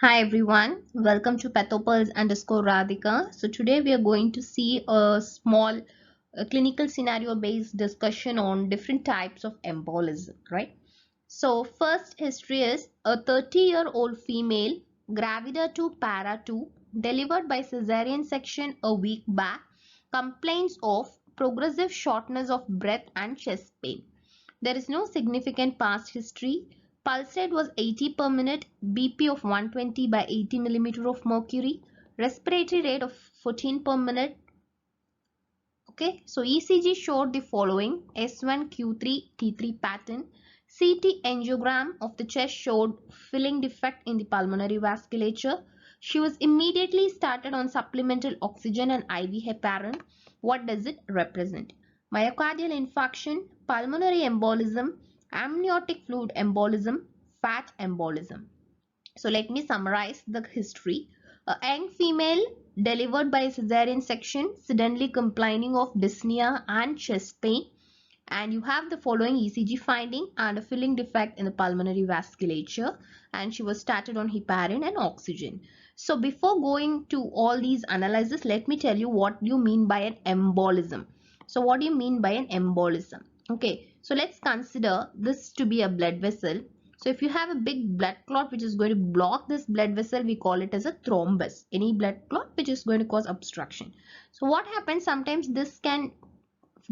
Hi everyone, welcome to Pathopulse_Radhika. So today we are going to see a small clinical scenario based discussion on different types of embolism, right? So first history is a 30-year-old female, gravida 2 para 2, delivered by cesarean section a week back, complains of progressive shortness of breath and chest pain. There is no significant past history. Pulse rate was 80 per minute, BP of 120 by 80 millimeter of mercury, respiratory rate of 14 per minute. Okay, so ECG showed the following: S1Q3 T3 pattern. CT angiogram of the chest showed filling defect in the pulmonary vasculature. She was immediately started on supplemental oxygen and IV heparin. What does it represent? Myocardial infarction, pulmonary embolism, amniotic fluid embolism, fat embolism. So let me summarize the history. A young female delivered by cesarean section, suddenly complaining of dyspnea and chest pain, and you have the following ECG finding and a filling defect in the pulmonary vasculature, and she was started on heparin and oxygen. So before going to all these analyses, let me tell you what you mean by an embolism. So what do you mean by an embolism? Okay, so let's consider this to be a blood vessel. So if you have a big blood clot which is going to block this blood vessel, we call it as a thrombus. Any blood clot which is going to cause obstruction. So what happens, sometimes this can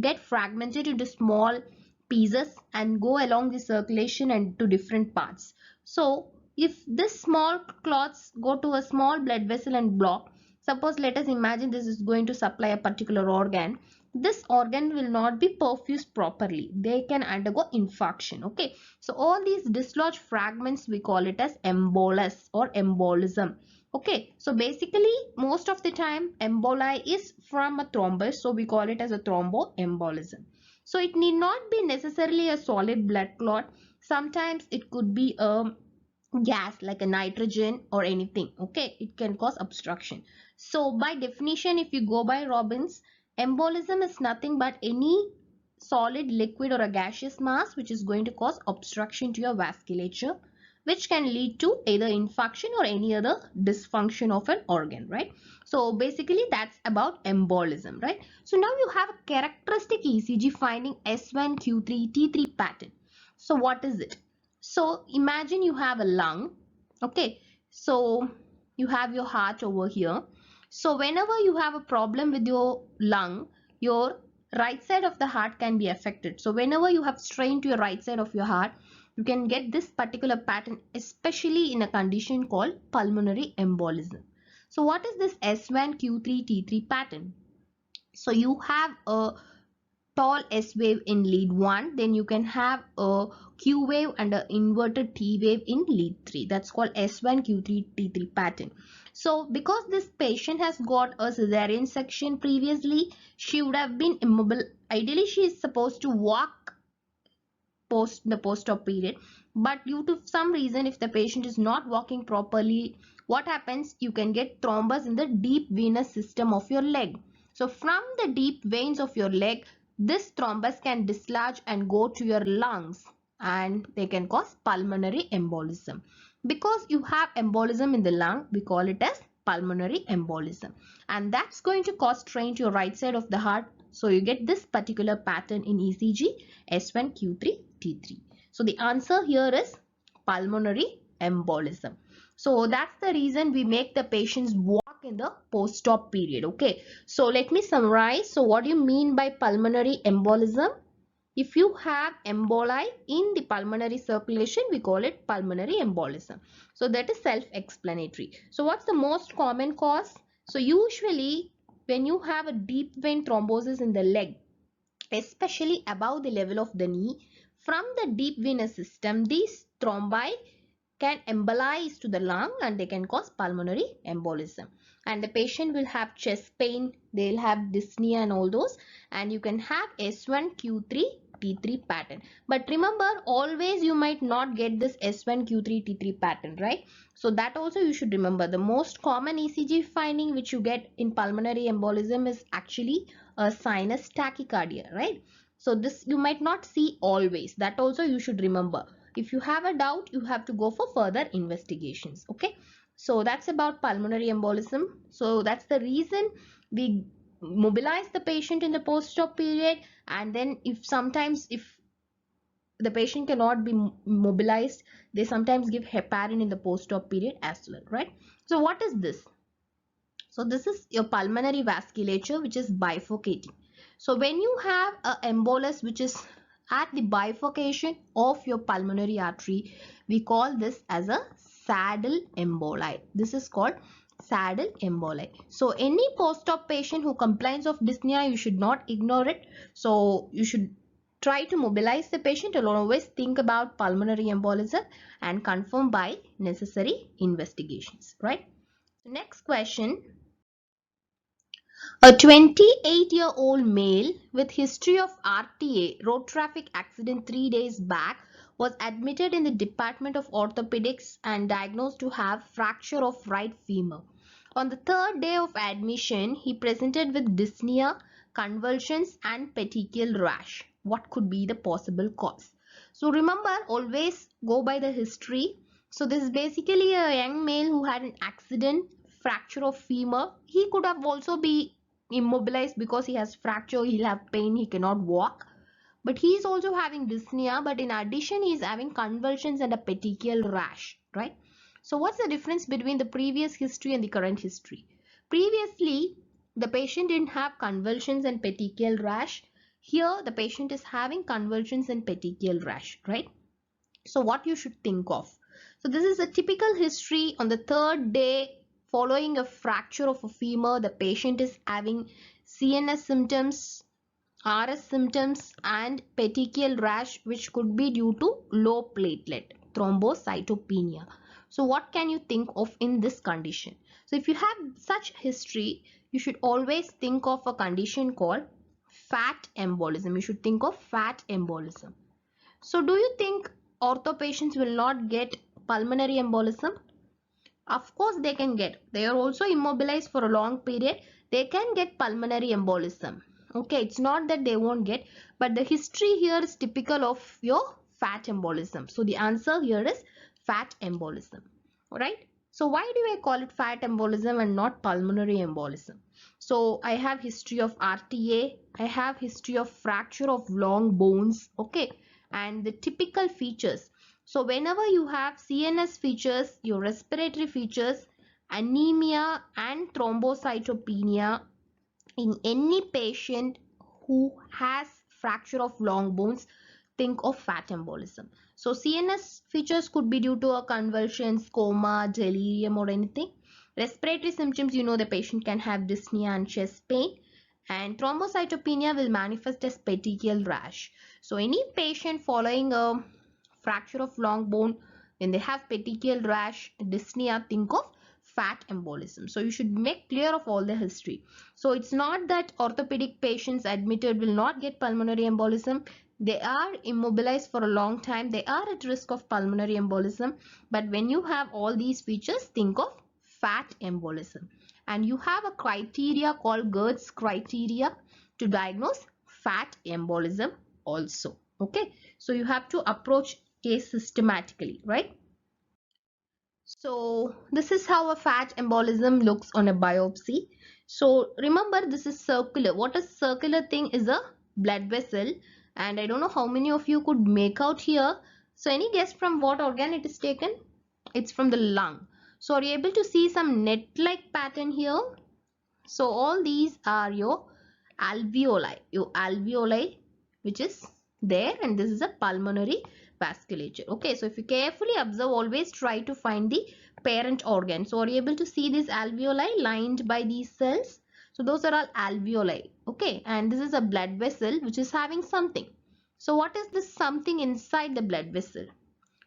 get fragmented into small pieces and go along the circulation and to different parts. So if this small clots go to a small blood vessel and block, suppose let us imagine this is going to supply a particular organ, this organ will not be perfused properly, they can undergo infarction. Okay, so all these dislodged fragments, we call it as embolus or embolism. Okay, so basically most of the time emboli is from a thrombus, so we call it as a thromboembolism. So it need not be necessarily a solid blood clot. Sometimes it could be a gas like a nitrogen or anything. Okay, it can cause obstruction. So by definition, if you go by Robbins, embolism is nothing but any solid, liquid or a gaseous mass which is going to cause obstruction to your vasculature, which can lead to either infarction or any other dysfunction of an organ, right? So basically that's about embolism, right? So now you have a characteristic ECG finding S1Q3 T3 pattern. So what is it? So imagine you have a lung. Okay, so you have your heart over here. So whenever you have a problem with your lung, your right side of the heart can be affected. So whenever you have strain to your right side of your heart, you can get this particular pattern, especially in a condition called pulmonary embolism. So what is this S1Q3T3 pattern? So you have a tall S wave in lead 1, then you can have a Q wave and an inverted T wave in lead 3. That's called S1Q3 T3 pattern. So because this patient has got a cesarean section previously, she would have been immobile. Ideally she is supposed to walk post-op period, but due to some reason, if the patient is not walking properly, what happens, you can get thrombus in the deep venous system of your leg. So from the deep veins of your leg, this thrombus can dislodge and go to your lungs, and they can cause pulmonary embolism. Because you have embolism in the lung, we call it as pulmonary embolism, and that's going to cause strain to your right side of the heart. So you get this particular pattern in ECG S1Q3 T3. So the answer here is pulmonary embolism. So that's the reason we make the patients walk in the post-op period. Okay, so let me summarize. So what do you mean by pulmonary embolism? If you have emboli in the pulmonary circulation, we call it pulmonary embolism. So that is self-explanatory. So what's the most common cause? So usually when you have a deep vein thrombosis in the leg, especially above the level of the knee, from the deep venous system, these thrombi can embolize to the lung and they can cause pulmonary embolism. And the patient will have chest pain, they'll have dyspnea and all those, and you can have S1Q3 T3 pattern. But remember, always you might not get this S1Q3 T3 pattern, right? So that also you should remember. The most common ECG finding which you get in pulmonary embolism is actually a sinus tachycardia, right? So this you might not see always. That also you should remember. If you have a doubt, you have to go for further investigations. Okay, So that's about pulmonary embolism. So that's the reason we mobilize the patient in the post-op period, and then if sometimes if the patient cannot be mobilized, they sometimes give heparin in the post-op period as well, right? So what is this? So this is your pulmonary vasculature which is bifurcating. So when you have a embolus which is at the bifurcation of your pulmonary artery, we call this as a saddle emboli. This is called saddle emboli. So any post-op patient who complains of dyspnea, you should not ignore it. So you should try to mobilize the patient and always think about pulmonary embolism and confirm by necessary investigations, right? Next question. A 28-year-old male with history of RTA, road traffic accident 3 days back, was admitted in the Department of Orthopedics and diagnosed to have fracture of right femur. On the third day of admission, he presented with dyspnea, convulsions and petechial rash. What could be the possible cause? So remember, always go by the history. So this is basically a young male who had an accident, fracture of femur. He could have also be immobilized because he has fracture, he'll have pain, he cannot walk, but he is also having dyspnea, but in addition he is having convulsions and a petechial rash, right? So what's the difference between the previous history and the current history? Previously the patient didn't have convulsions and petechial rash. Here the patient is having convulsions and petechial rash, right? So what you should think of? So this is a typical history. On the third day following a fracture of a femur, the patient is having CNS symptoms, RS symptoms and petechial rash, which could be due to low platelet thrombocytopenia. So what can you think of in this condition? So if you have such history, you should always think of a condition called fat embolism. You should think of fat embolism. So do you think ortho patients will not get pulmonary embolism? Of course they can get. They are also immobilized for a long period. They can get pulmonary embolism. Okay, it's not that they won't get, but the history here is typical of your fat embolism. So the answer here is fat embolism. Alright. So why do I call it fat embolism and not pulmonary embolism? So I have history of RTA. I have history of fracture of long bones. Okay. And the typical features. So whenever you have CNS features, your respiratory features, anemia and thrombocytopenia in any patient who has fracture of long bones, think of fat embolism. So CNS features could be due to a convulsions, coma, delirium or anything. Respiratory symptoms, you know the patient can have dyspnea and chest pain. And thrombocytopenia will manifest as petechial rash. So any patient following a fracture of long bone, when they have petechial rash, dyspnea, think of fat embolism. So you should make clear of all the history. So it's not that orthopedic patients admitted will not get pulmonary embolism. They are immobilized for a long time. They are at risk of pulmonary embolism. But when you have all these features, think of fat embolism. And you have a criteria called Gertz criteria to diagnose fat embolism also. Okay, so you have to approach case systematically, right? So this is how a fat embolism looks on a biopsy. So remember, this is circular. What a circular thing is a blood vessel, and I don't know how many of you could make out here. So any guess from what organ it is taken? It's from the lung. So are you able to see some net-like pattern here? So all these are your alveoli, which is there, and this is a pulmonary vasculature. Okay, so if you carefully observe, always try to find the parent organ. So are you able to see these alveoli lined by these cells? So those are all alveoli. Okay, and this is a blood vessel which is having something. So what is this something inside the blood vessel?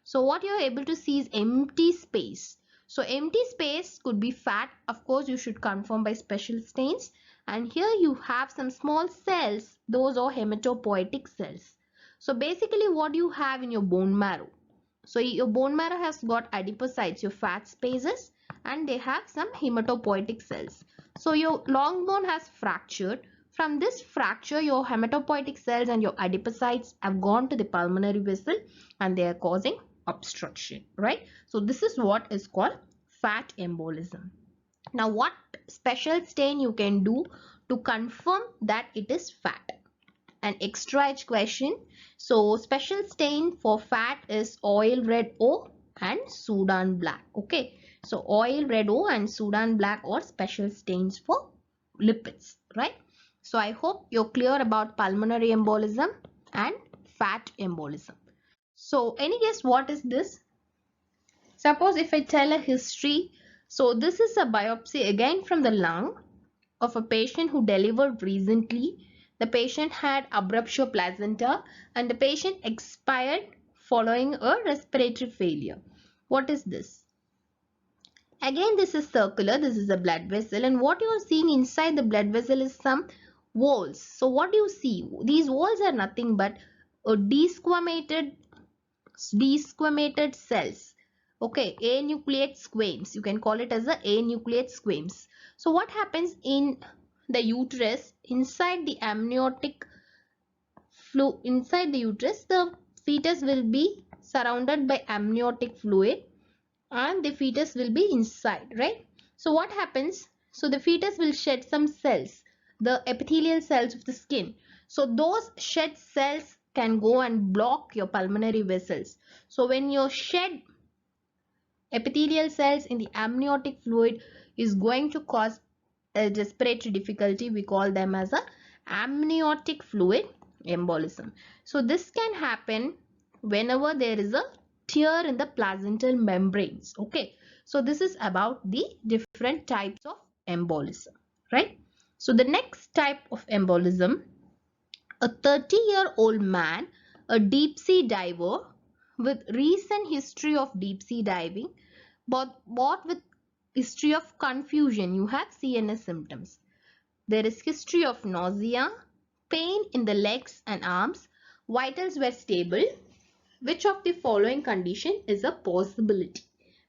So what you're able to see is empty space. So empty space could be fat. Of course, you should confirm by special stains. And here you have some small cells. Those are hematopoietic cells. So basically what you have in your bone marrow. So your bone marrow has got adipocytes, your fat spaces, and they have some hematopoietic cells. So your long bone has fractured. From this fracture, your hematopoietic cells and your adipocytes have gone to the pulmonary vessel and they are causing obstruction, right? So this is what is called fat embolism. Now, what special stain you can do to confirm that it is fat? An extra edge question. So, special stain for fat is oil red O and Sudan black. Okay. So, oil red O and Sudan black are special stains for lipids, right? So, I hope you're clear about pulmonary embolism and fat embolism. So, any guess what is this? Suppose if I tell a history, so this is a biopsy again from the lung of a patient who delivered recently. The patient had abruptio placenta and the patient expired following a respiratory failure. What is this? Again, this is circular. This is a blood vessel, and what you are seeing inside the blood vessel is some walls. So what do you see? These walls are nothing but a desquamated cells. Okay, anucleate squames. You can call it as a anucleate squames. So what happens in the uterus? Inside the amniotic fluid, inside the uterus, the fetus will be surrounded by amniotic fluid and the fetus will be inside, right? So what happens? So the fetus will shed some cells, the epithelial cells of the skin. So those shed cells can go and block your pulmonary vessels. So when you shed epithelial cells in the amniotic fluid is going to cause a respiratory difficulty. We call them as a amniotic fluid embolism. So this can happen whenever there is a tear in the placental membranes. Okay, so this is about the different types of embolism, right? So the next type of embolism, a 30-year-old man, a deep sea diver with recent history of deep sea diving, but with history of confusion. You have CNS symptoms. There is history of nausea, pain in the legs and arms, vitals were stable. Which of the following condition is a possibility?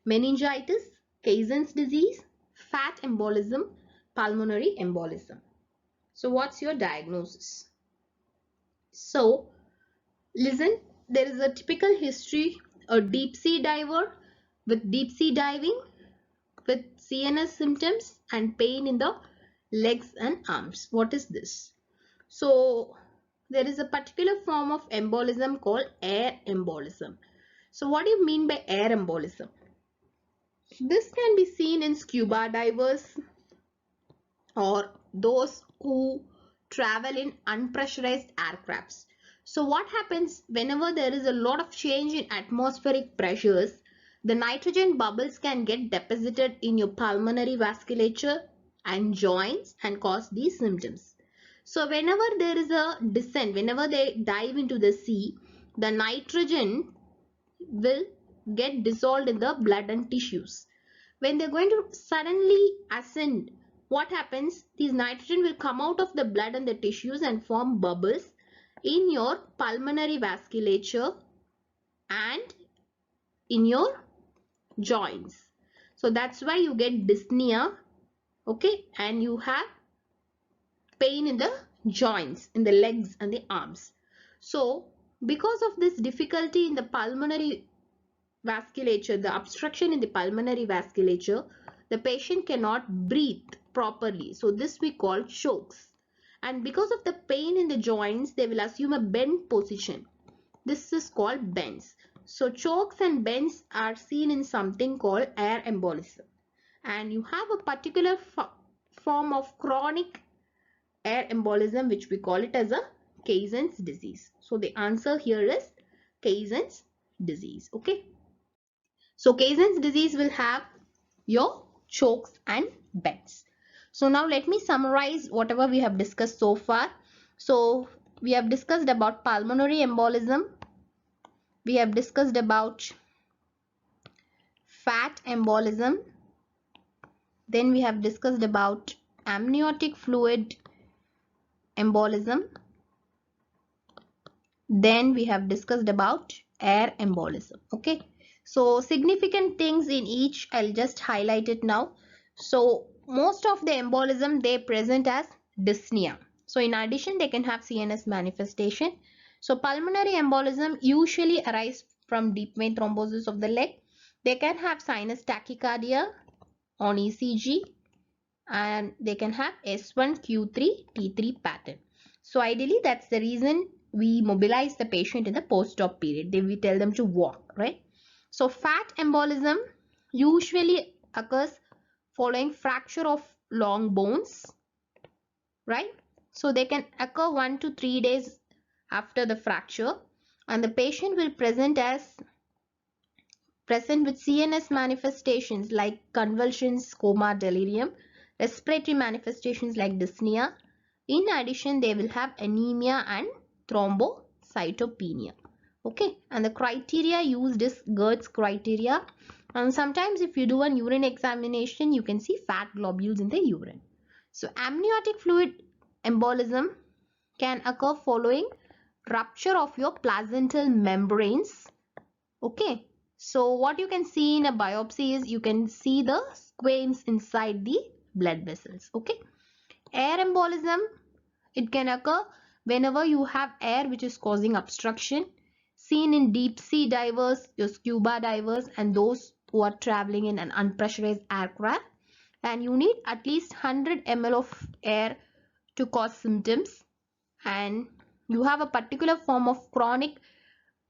Meningitis, Cazen's disease, fat embolism, pulmonary embolism. So what's your diagnosis? So listen, there is a typical history, a deep sea diver with deep sea diving with CNS symptoms and pain in the legs and arms. What is this? So there is a particular form of embolism called air embolism. So what do you mean by air embolism? This can be seen in scuba divers or those who travel in unpressurized aircrafts. So what happens whenever there is a lot of change in atmospheric pressures, the nitrogen bubbles can get deposited in your pulmonary vasculature and joints and cause these symptoms. So whenever there is a descent, whenever they dive into the sea, the nitrogen will get dissolved in the blood and tissues. When they're going to suddenly ascend, what happens? These nitrogen will come out of the blood and the tissues and form bubbles in your pulmonary vasculature and in your joints. So that's why you get dyspnea, okay, and you have pain in the joints, in the legs and the arms. So because of this difficulty in the pulmonary vasculature, the obstruction in the pulmonary vasculature, the patient cannot breathe properly. So this we call chokes. And because of the pain in the joints, they will assume a bent position. This is called bends. So chokes and bends are seen in something called air embolism. And you have a particular form of chronic air embolism which we call it as a Cazen's disease. So the answer here is Cazen's disease. Okay. So Cazen's disease will have your chokes and bends. So now let me summarize whatever we have discussed so far. So we have discussed about pulmonary embolism. We have discussed about fat embolism. Then we have discussed about amniotic fluid embolism. Then we have discussed about air embolism. Okay. So significant things in each, I'll just highlight it now. So most of the embolism, they present as dyspnea. So in addition, they can have CNS manifestation. So pulmonary embolism usually arise from deep vein thrombosis of the leg. They can have sinus tachycardia. on ECG, and they can have S1, Q3, T3 pattern. So ideally, that's the reason we mobilize the patient in the post-op period. We tell them to walk, right? So fat embolism usually occurs following fracture of long bones, right? So they can occur 1 to 3 days after the fracture, and the patient will present with CNS manifestations like convulsions, coma, delirium, respiratory manifestations like dyspnea. In addition, they will have anemia and thrombocytopenia. Okay, and the criteria used is Gertz criteria. And sometimes if you do an urine examination, you can see fat globules in the urine. So amniotic fluid embolism can occur following rupture of your placental membranes. Okay, so what you can see in a biopsy is you can see the squames inside the blood vessels. Okay, air embolism, it can occur whenever you have air which is causing obstruction, seen in deep sea divers, your scuba divers, and those who are traveling in an unpressurized aircraft. And you need at least 100 ml of air to cause symptoms, and you have a particular form of chronic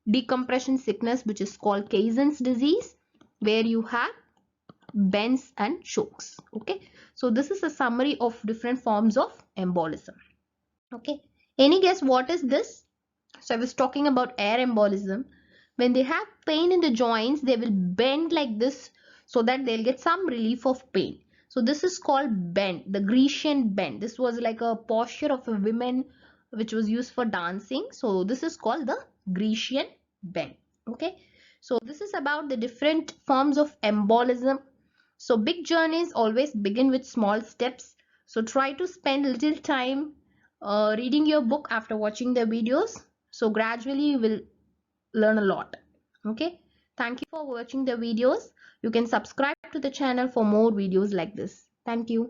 decompression sickness which is called Caissen's disease, where you have bends and chokes. Okay, so this is a summary of different forms of embolism. Okay, any guess what is this? So I was talking about air embolism. When they have pain in the joints, they will bend like this so that they'll get some relief of pain. So this is called bend, the Grecian bend. This was like a posture of a woman which was used for dancing. So this is called the Grecian bend. Okay, so this is about the different forms of embolism. So big journeys always begin with small steps. So try to spend little time reading your book after watching the videos. So gradually you will learn a lot. Okay, thank you for watching the videos. You can subscribe to the channel for more videos like this. Thank you.